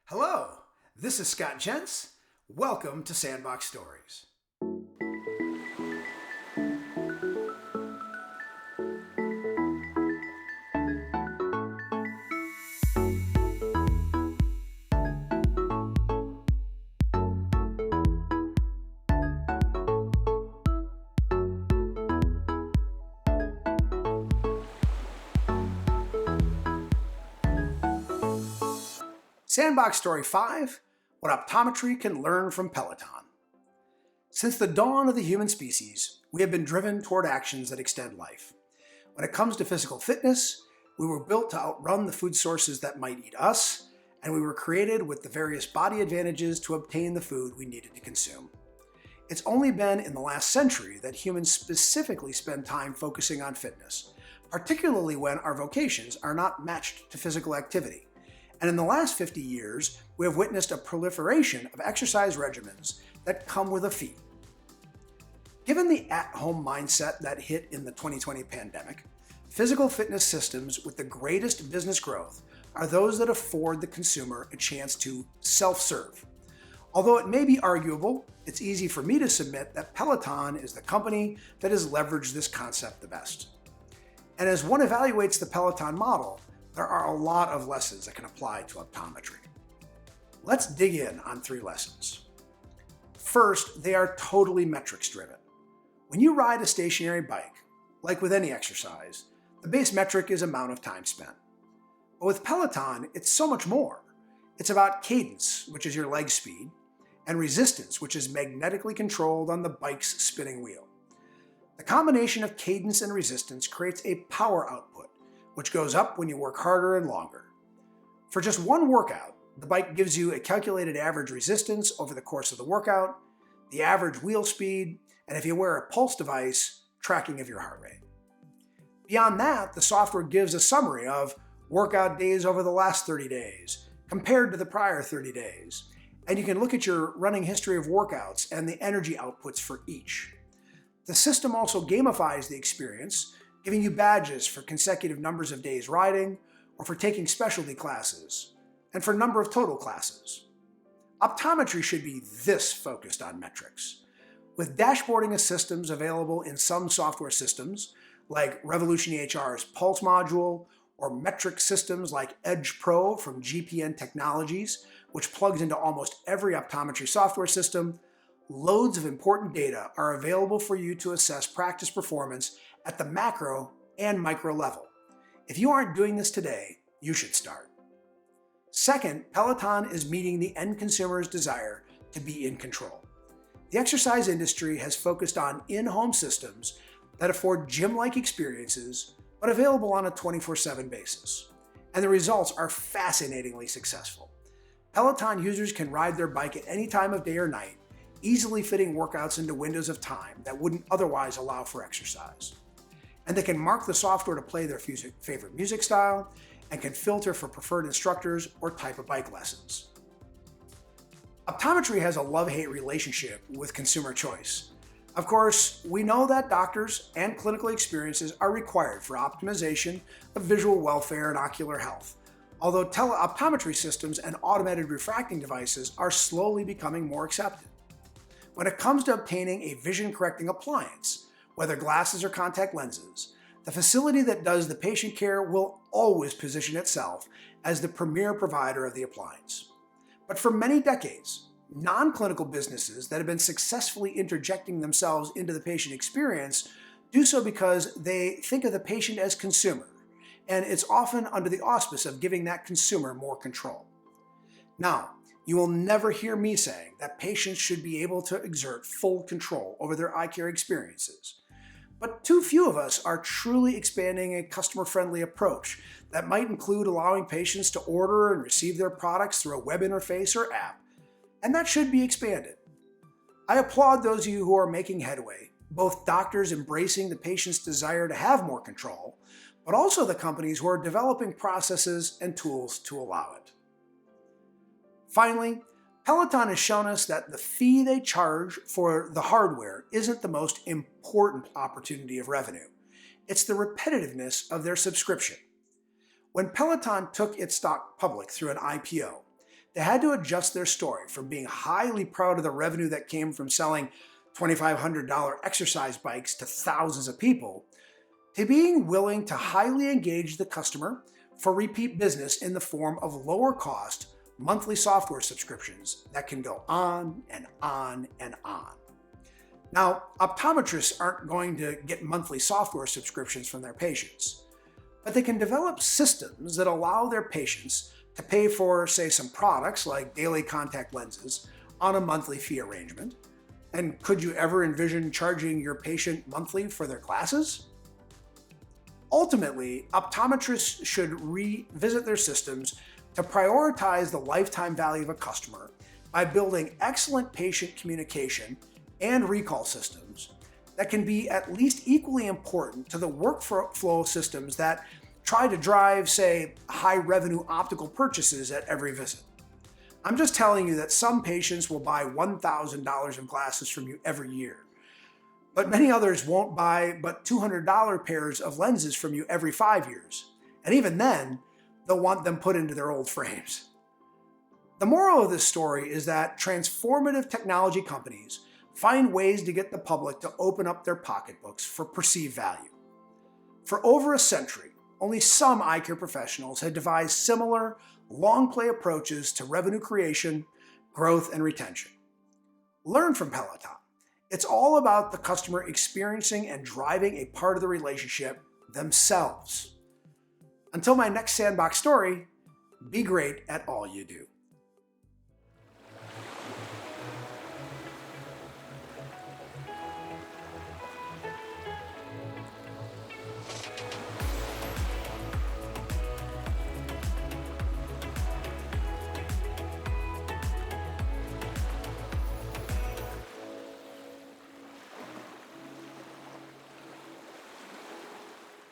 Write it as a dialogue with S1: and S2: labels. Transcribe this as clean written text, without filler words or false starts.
S1: Hello, this is Scott Jentz. Welcome to Sandbox Stories. Sandbox Story 5, What Optometry Can Learn from Peloton. Since the dawn of the human species, we have been driven toward actions that extend life. When it comes to physical fitness, we were built to outrun the food sources that might eat us, and we were created with the various body advantages to obtain the food we needed to consume. It's only been in the last century that humans specifically spend time focusing on fitness, particularly when our vocations are not matched to physical activity. And in the last 50 years, we have witnessed a proliferation of exercise regimens that come with a fee. Given the at-home mindset that hit in the 2020 pandemic, physical fitness systems with the greatest business growth are those that afford the consumer a chance to self-serve. Although it may be arguable, it's easy for me to submit that Peloton is the company that has leveraged this concept the best. And as one evaluates the Peloton model, there are a lot of lessons that can apply to optometry. Let's dig in on 3 lessons. First, they are totally metrics driven. When you ride a stationary bike, like with any exercise, the base metric is amount of time spent. But with Peloton, it's so much more. It's about cadence, which is your leg speed, and resistance, which is magnetically controlled on the bike's spinning wheel. The combination of cadence and resistance creates a power output, which goes up when you work harder and longer. For just one workout, the bike gives you a calculated average resistance over the course of the workout, the average wheel speed, and if you wear a pulse device, tracking of your heart rate. Beyond that, the software gives a summary of workout days over the last 30 days, compared to the prior 30 days, and you can look at your running history of workouts and the energy outputs for each. The system also gamifies the experience, giving you badges for consecutive numbers of days riding, or for taking specialty classes, and for number of total classes. Optometry should be this focused on metrics. With dashboarding systems available in some software systems, like Revolution EHR's Pulse module, or metric systems like Edge Pro from GPN Technologies, which plugs into almost every optometry software system, loads of important data are available for you to assess practice performance at the macro and micro level. If you aren't doing this today, you should start. Second, Peloton is meeting the end consumer's desire to be in control. The exercise industry has focused on in-home systems that afford gym-like experiences, but available on a 24/7 basis. And the results are fascinatingly successful. Peloton users can ride their bike at any time of day or night, easily fitting workouts into windows of time that wouldn't otherwise allow for exercise. And they can mark the software to play their favorite music style, and can filter for preferred instructors or type of bike lessons. Optometry has a love-hate relationship with consumer choice. Of course, we know that doctors and clinical experiences are required for optimization of visual welfare and ocular health, although teleoptometry systems and automated refracting devices are slowly becoming more accepted. When it comes to obtaining a vision-correcting appliance, whether glasses or contact lenses, the facility that does the patient care will always position itself as the premier provider of the appliance. But for many decades, non-clinical businesses that have been successfully interjecting themselves into the patient experience do so because they think of the patient as consumer, and it's often under the auspice of giving that consumer more control. Now, you will never hear me saying that patients should be able to exert full control over their eye care experiences. But too few of us are truly expanding a customer-friendly approach that might include allowing patients to order and receive their products through a web interface or app, and that should be expanded. I applaud those of you who are making headway, both doctors embracing the patient's desire to have more control, but also the companies who are developing processes and tools to allow it. Finally, Peloton has shown us that the fee they charge for the hardware isn't the most important opportunity of revenue. It's the repetitiveness of their subscription. When Peloton took its stock public through an IPO, they had to adjust their story from being highly proud of the revenue that came from selling $2,500 exercise bikes to thousands of people, to being willing to highly engage the customer for repeat business in the form of lower cost monthly software subscriptions that can go on and on and on. Now, optometrists aren't going to get monthly software subscriptions from their patients, but they can develop systems that allow their patients to pay for, say, some products like daily contact lenses on a monthly fee arrangement. And could you ever envision charging your patient monthly for their glasses? Ultimately, optometrists should revisit their systems to prioritize the lifetime value of a customer by building excellent patient communication and recall systems that can be at least equally important to the workflow systems that try to drive, say, high revenue optical purchases at every visit. I'm just telling you that some patients will buy $1,000 of glasses from you every year, but many others won't buy but $200 pairs of lenses from you every 5 years. And even then, they'll want them put into their old frames. The moral of this story is that transformative technology companies find ways to get the public to open up their pocketbooks for perceived value. For over a century, only some eye care professionals had devised similar long play approaches to revenue creation, growth, and retention. Learn from Peloton. It's all about the customer experiencing and driving a part of the relationship themselves. Until my next Sandbox story, be great at all you do.